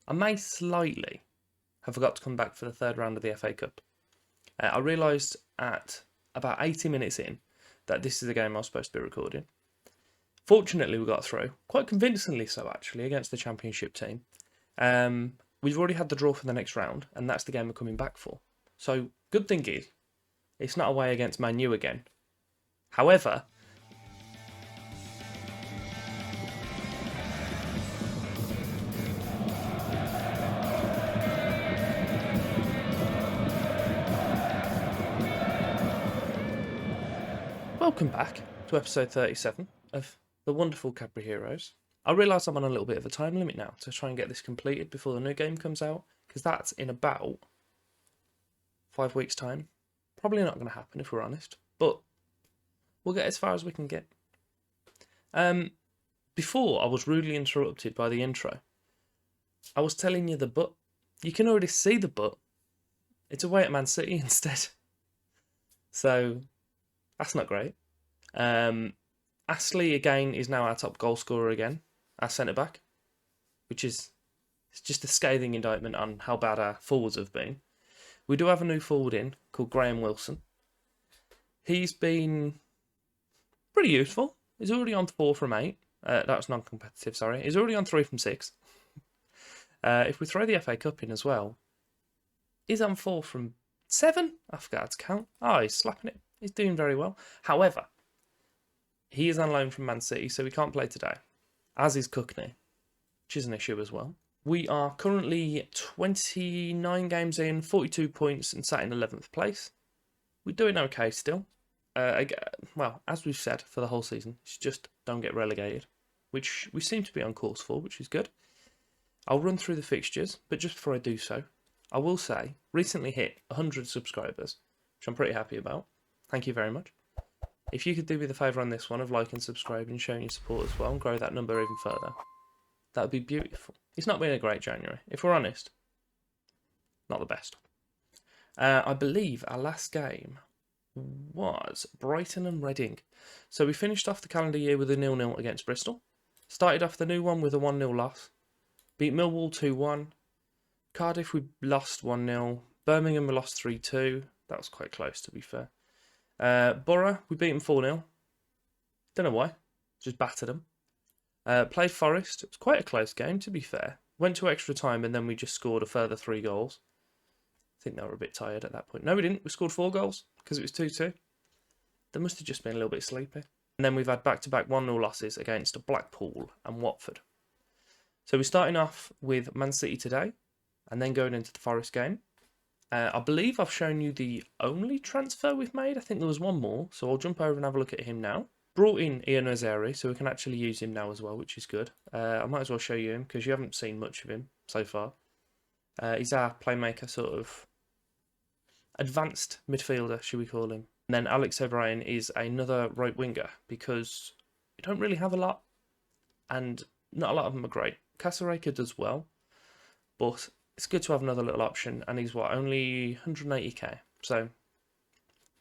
I may slightly have forgot to come back for the third round of the FA Cup. I realised at about 80 minutes in that this is the game I was supposed to be recording. Fortunately, we got through, quite convincingly so actually, against the Championship team. We've already had the draw for the next round, and that's the game we're coming back for. So, good thing is, it's not away against Man U again. However, welcome back to episode 37 of the wonderful Cadbury Heroes. I realise I'm on a little bit of a time limit now to try and get this completed before the new game comes out, because that's in about 5 weeks' time. Probably not going to happen if we're honest, but we'll get as far as we can get. Before I was rudely interrupted by the intro. I was telling you the but. You can already see the but. It's away at Man City instead. So that's not great. Ashley again is now our top goal scorer again, our centre back, which is it's just a scathing indictment on how bad our forwards have been. We do have a new forward in called Graham Wilson. He's been pretty useful. He's already on 4 from 8. That's non-competitive, sorry. He's already on 3 from 6. If we throw the FA Cup in as well, he's on 4 from 7. I forgot to count. Oh, he's slapping it. He's doing very well. However, he is on loan from Man City, so he can't play today, as is Cookney, which is an issue as well. We are currently 29 games in, 42 points, and sat in 11th place. We're doing okay still. Well, as we've said for the whole season, it's just don't get relegated, which we seem to be on course for, which is good. I'll run through the fixtures, but just before I do so, I will say, recently hit 100 subscribers, which I'm pretty happy about. Thank you very much. If you could do me the favour on this one of liking, subscribing, and showing your support as well, and grow that number even further, that would be beautiful. It's not been a great January, if we're honest. Not the best. I believe our last game was Brighton and Reading. So we finished off the calendar year with a 0-0 against Bristol. Started off the new one with a 1-0 loss. Beat Millwall 2-1. Cardiff we lost 1-0. Birmingham we lost 3-2. That was quite close to be fair. Borough we beat them 4-0. Don't know why. Just battered them. Played Forest. It was quite a close game, to be fair. Went to extra time and then we just scored a further 3 goals. I think they were a bit tired at that point. No, we didn't. We scored 4 goals because it was 2-2. They must have just been a little bit sleepy. And then we've had back-to-back 1-0 losses against Blackpool and Watford. So we're starting off with Man City today and then going into the Forest game. I believe I've shown you the only transfer we've made. I think there was one more, so I'll jump over and have a look at him now. Brought in Ian Holloway, so we can actually use him now as well, which is good. I might as well show you him because you haven't seen much of him so far. He's our playmaker, sort of advanced midfielder, should we call him. And then Alex O'Brien is another right winger because we don't really have a lot, and not a lot of them are great. Casareka does well, but it's good to have another little option, and he's only 180k, so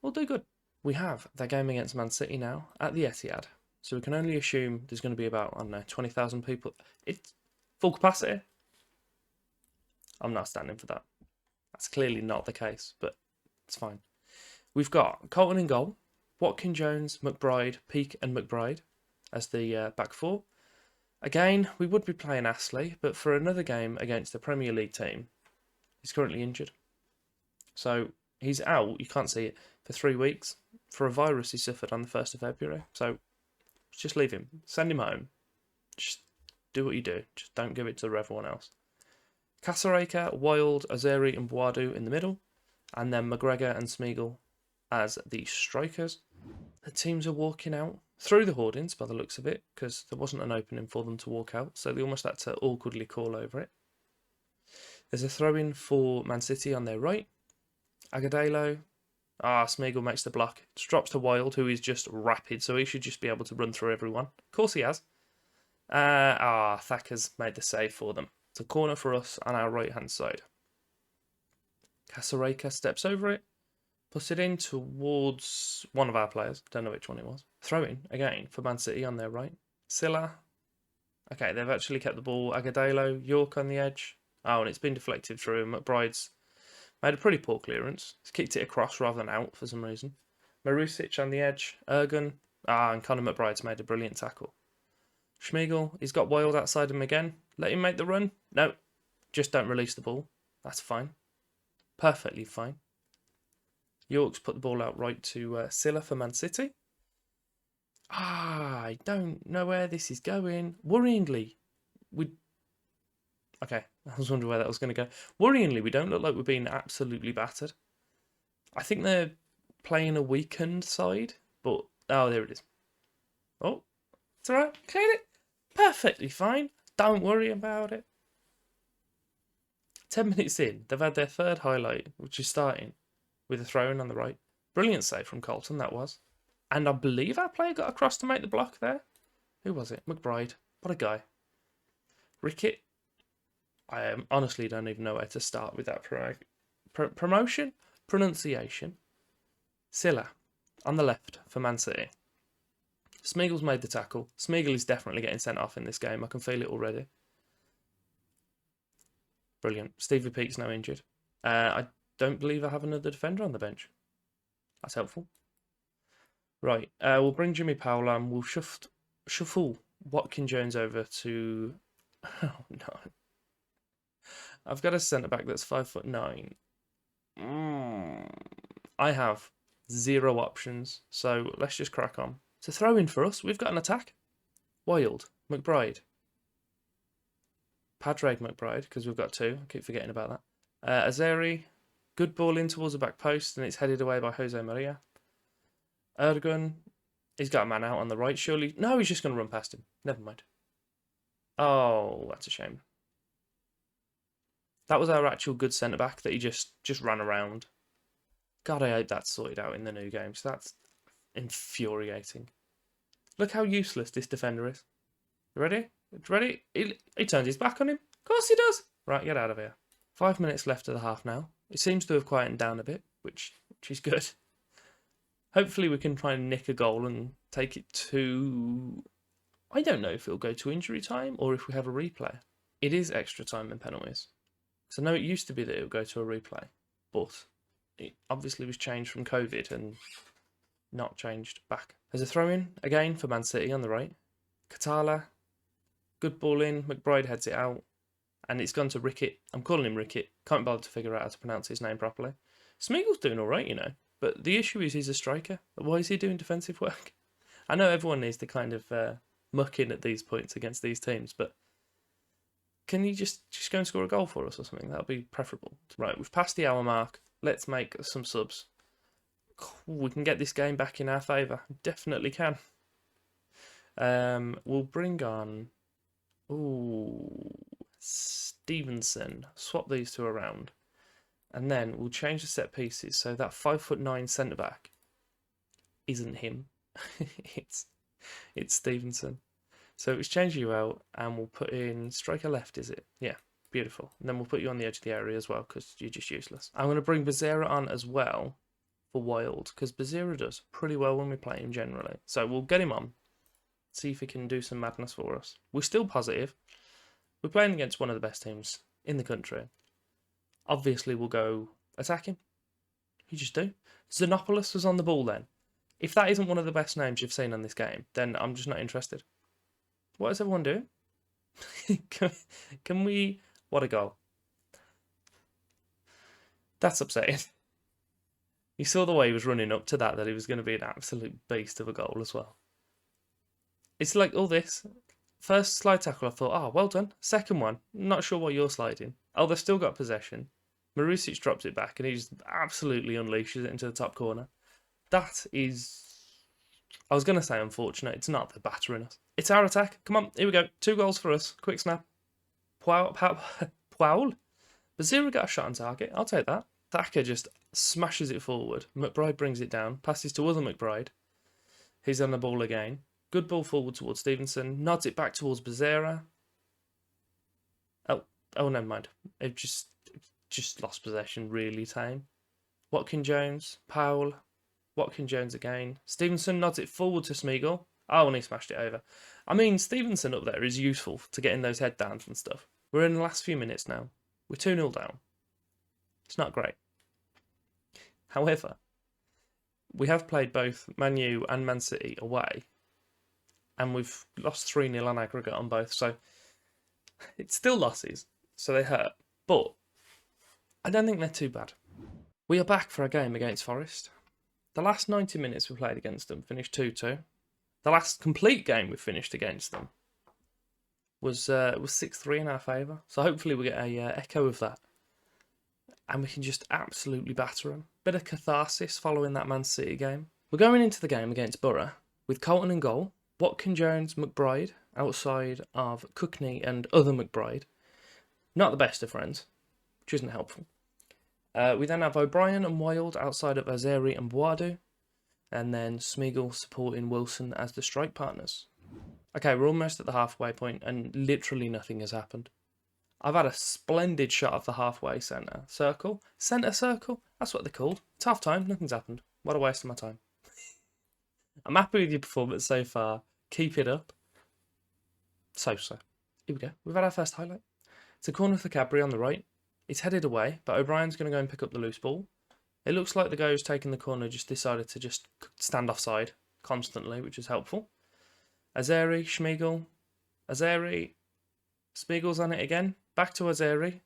we'll do good. We have the game against Man City now at the Etihad, so we can only assume there's going to be about, I don't know, 20,000 people. It's full capacity. I'm not standing for that. That's clearly not the case, but it's fine. We've got Colton in goal, Watkin Jones, McBride, Peake and McBride as the back 4. Again, we would be playing Ashley, but for another game against the Premier League team, he's currently injured. So he's out, you can't see it, for 3 weeks for a virus he suffered on the 1st of February. So just leave him. Send him home. Just do what you do. Just don't give it to everyone else. Casareka, Wild, Azeri and Boadu in the middle. And then McGregor and Smeagol as the strikers. The teams are walking out through the hoardings by the looks of it, because there wasn't an opening for them to walk out, so they almost had to awkwardly call over it. There's a throw-in for Man City on their right. Agudelo. Smeagol makes the block. It drops to Wild, who is just rapid, so he should just be able to run through everyone. Of course he has. Thacker's made the save for them. It's a corner for us on our right-hand side. Casareka steps over it. Puts it in towards one of our players. Don't know which one it was. Throw in, again, for Man City on their right. Silla. Okay, they've actually kept the ball. Agudelo, York on the edge. Oh, and it's been deflected through. McBride's made a pretty poor clearance. He's kicked it across rather than out for some reason. Marusic on the edge. Ergun. And Conor McBride's made a brilliant tackle. Schmeichel, he's got Wild outside him again. Let him make the run. No, just don't release the ball. That's fine. Perfectly fine. York's put the ball out right to Silla for Man City. I don't know where this is going. Worryingly, okay, I was wondering where that was going to go. Worryingly, we don't look like we're being absolutely battered. I think they're playing a weakened side, but... Oh, there it is. Oh, it's alright. Cleared it. Perfectly fine. Don't worry about it. 10 minutes in, they've had their third highlight, which is starting with a throw-in on the right. Brilliant save from Colton, that was. And I believe our player got across to make the block there. Who was it? McBride. What a guy. Rickett. I honestly don't even know where to start with that promotion. Pronunciation. Silla on the left for Man City. Smeagol's made the tackle. Smeagol is definitely getting sent off in this game. I can feel it already. Brilliant. Stevie Peake's now injured. I don't believe I have another defender on the bench. That's helpful. Right, we'll bring Jimmy Powell on. We'll shuffle Watkin Jones over to... Oh, no. I've got a centre-back that's 5'9". I have 0 options, so let's just crack on. To throw in for us, we've got an attack. Wild, McBride. Padraig McBride, because we've got 2. I keep forgetting about that. Azeri, good ball in towards the back post, and it's headed away by Jose Maria. Ergun, he's got a man out on the right, surely. No, he's just going to run past him. Never mind. Oh, that's a shame. That was our actual good centre-back that he just ran around. God, I hope that's sorted out in the new games. That's infuriating. Look how useless this defender is. Ready? Ready? He turns his back on him. Of course he does. Right, get out of here. 5 minutes left of the half now. It seems to have quietened down a bit, which is good. Hopefully we can try and nick a goal and take it to... I don't know if it'll go to injury time or if we have a replay. It is extra time and penalties. So I know it used to be that it would go to a replay, but it obviously was changed from COVID and not changed back. There's a throw-in again for Man City on the right. Katala, good ball in. McBride heads it out. And it's gone to Rickett. I'm calling him Rickett. Can't bother to figure out how to pronounce his name properly. Smeagol's doing all right, you know. But the issue is he's a striker. Why is he doing defensive work? I know everyone needs to kind of muck in at these points against these teams, but can you just go and score a goal for us or something? That would be preferable. Right, we've passed the hour mark. Let's make some subs. We can get this game back in our favour. Definitely can. We'll bring on... Ooh, Stevenson. Swap these 2 around. And then we'll change the set pieces so that 5'9" centre back isn't him. it's Stevenson. So it's change you out and we'll put in striker left, is it? Yeah, beautiful. And then we'll put you on the edge of the area as well because you're just useless. I'm going to bring Bazira on as well for Wild because Bazira does pretty well when we play him generally. So we'll get him on, see if he can do some madness for us. We're still positive. We're playing against one of the best teams in the country. Obviously, we'll go attack him. You just do. Xenopoulos was on the ball then. If that isn't one of the best names you've seen on this game, then I'm just not interested. What is everyone doing? Can we... What a goal. That's upsetting. You saw the way he was running up to that he was going to be an absolute beast of a goal as well. It's like all this. First slide tackle, I thought, oh, well done. Second one, not sure what you're sliding. Oh, they've still got possession. Marusic drops it back and he just absolutely unleashes it into the top corner. That is... I was going to say unfortunate. It's not. They're battering us. It's our attack. Come on, here we go. 2 goals for us. Quick snap. Powell. Bazira got a shot on target. I'll take that. Thacker just smashes it forward. McBride brings it down. Passes to other McBride. He's on the ball again. Good ball forward towards Stevenson. Nods it back towards Bazira. Oh, never mind. It just lost possession really tame. Watkin Jones. Powell. Watkin Jones again. Stevenson nods it forward to Smeagol. Oh, and he smashed it over. I mean, Stevenson up there is useful to getting those head downs and stuff. We're in the last few minutes now. We're 2-0 down. It's not great. However, we have played both Man U and Man City away, and we've lost 3-0 on aggregate on both, so it's still losses, so they hurt, but I don't think they're too bad. We are back for a game against Forest. The last 90 minutes we played against them finished 2-2. The last complete game we finished against them was 6-3 in our favour, so hopefully we get a echo of that, and we can just absolutely batter them. Bit of catharsis following that Man City game. We're going into the game against Borough with Colton in goal, Watkin, Jones, McBride outside of Cookney and other McBride. Not the best of friends, which isn't helpful. We then have O'Brien and Wild outside of Azeri and Boadu, and then Smeagol supporting Wilson as the strike partners. Okay, we're almost at the halfway point, and literally nothing has happened. I've had a splendid shot of the halfway centre circle. Centre circle? That's what they're called. It's half time, nothing's happened. What a waste of my time. I'm happy with your performance so far. Keep it up. So. Here we go. We've had our first highlight. It's a corner for Cadbury on the right. It's headed away, but O'Brien's going to go and pick up the loose ball. It looks like the guy who's taking the corner just decided to just stand offside constantly, which is helpful. Azeri, Schmeigel. Azeri. Smiegel's on it again. Back to Azeri.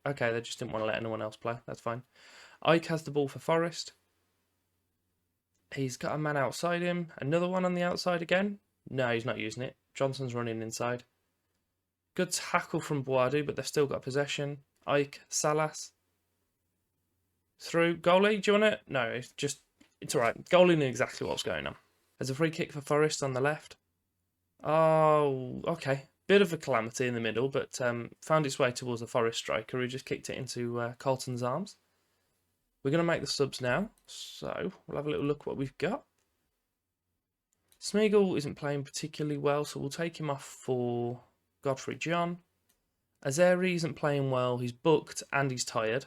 Okay, they just didn't want to let anyone else play. That's fine. Ike has the ball for Forest. He's got a man outside him. Another one on the outside again. No, he's not using it. Johnson's running inside. Good tackle from Boadu, but they've still got possession. Ike, Salas. Through. Goalie, do you want it? No, it's alright. Goalie knew exactly what was going on. There's a free kick for Forest on the left. Oh, okay. Bit of a calamity in the middle, but found its way towards the Forest striker who just kicked it into Colton's arms. We're going to make the subs now, so we'll have a little look what we've got. Smeagol isn't playing particularly well, so we'll take him off for Godfrey John. Azeri isn't playing well, he's booked and he's tired.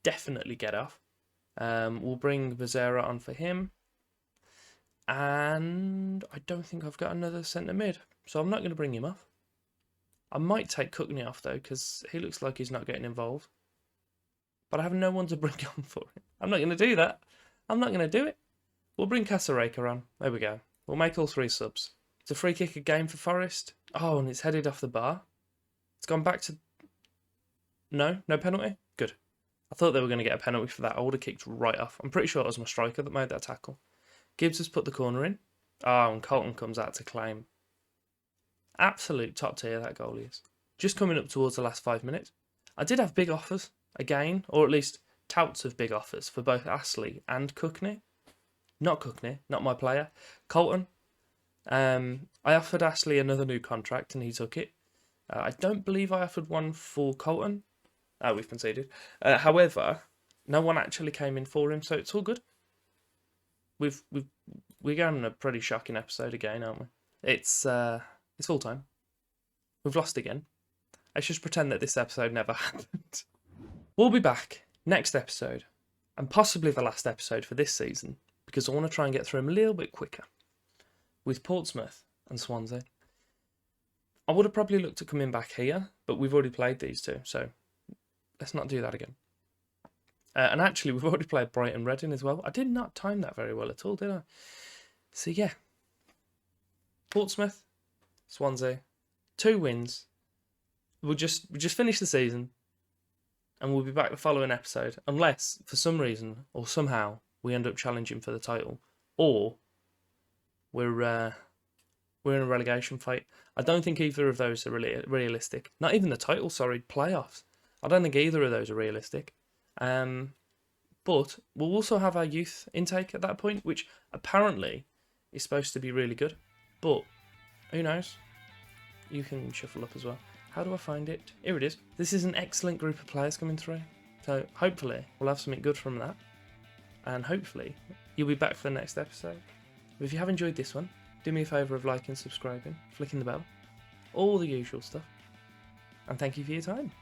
Definitely get off. We'll bring Vizera on for him. And I don't think I've got another centre mid, so I'm not going to bring him off. I might take Cookney off though, because he looks like he's not getting involved. But I have no one to bring on for him. I'm not going to do that. I'm not going to do it. We'll bring Casareka on. There we go. We'll make all 3 subs. It's a free kick again for Forest. Oh, and it's headed off the bar. It's gone back to... No penalty? Good. I thought they were going to get a penalty for that. I would have kicked right off. I'm pretty sure it was my striker that made that tackle. Gibbs has put the corner in. Oh, and Colton comes out to claim. Absolute top tier, that goalie is. Just coming up towards the last 5 minutes. I did have big offers, again, or at least touts of big offers for both Astley and Cookney. Not Cookney, not my player. Colton. I offered Astley another new contract and he took it. I don't believe I offered one for Colton. We've conceded. However, no one actually came in for him, so it's all good. We're going on a pretty shocking episode again, aren't we? It's full time. We've lost again. Let's just pretend that this episode never happened. We'll be back next episode, and possibly the last episode for this season, because I want to try and get through them a little bit quicker, with Portsmouth and Swansea. I would have probably looked at coming back here, but we've already played these two, so let's not do that again. And actually, we've already played Brighton Reading as well. I did not time that very well at all, did I? So yeah, Portsmouth, Swansea, 2 wins. We'll just finish the season, and we'll be back the following episode, unless for some reason or somehow we end up challenging for the title, or we're in a relegation fight. I don't think either of those are really realistic. Not even the title, sorry, playoffs. I don't think either of those are realistic. But we'll also have our youth intake at that point, which apparently is supposed to be really good. But who knows? You can shuffle up as well. How do I find it? Here it is. This is an excellent group of players coming through. So hopefully we'll have something good from that. And hopefully you'll be back for the next episode. But if you have enjoyed this one, do me a favour of liking, subscribing, flicking the bell, all the usual stuff. And thank you for your time.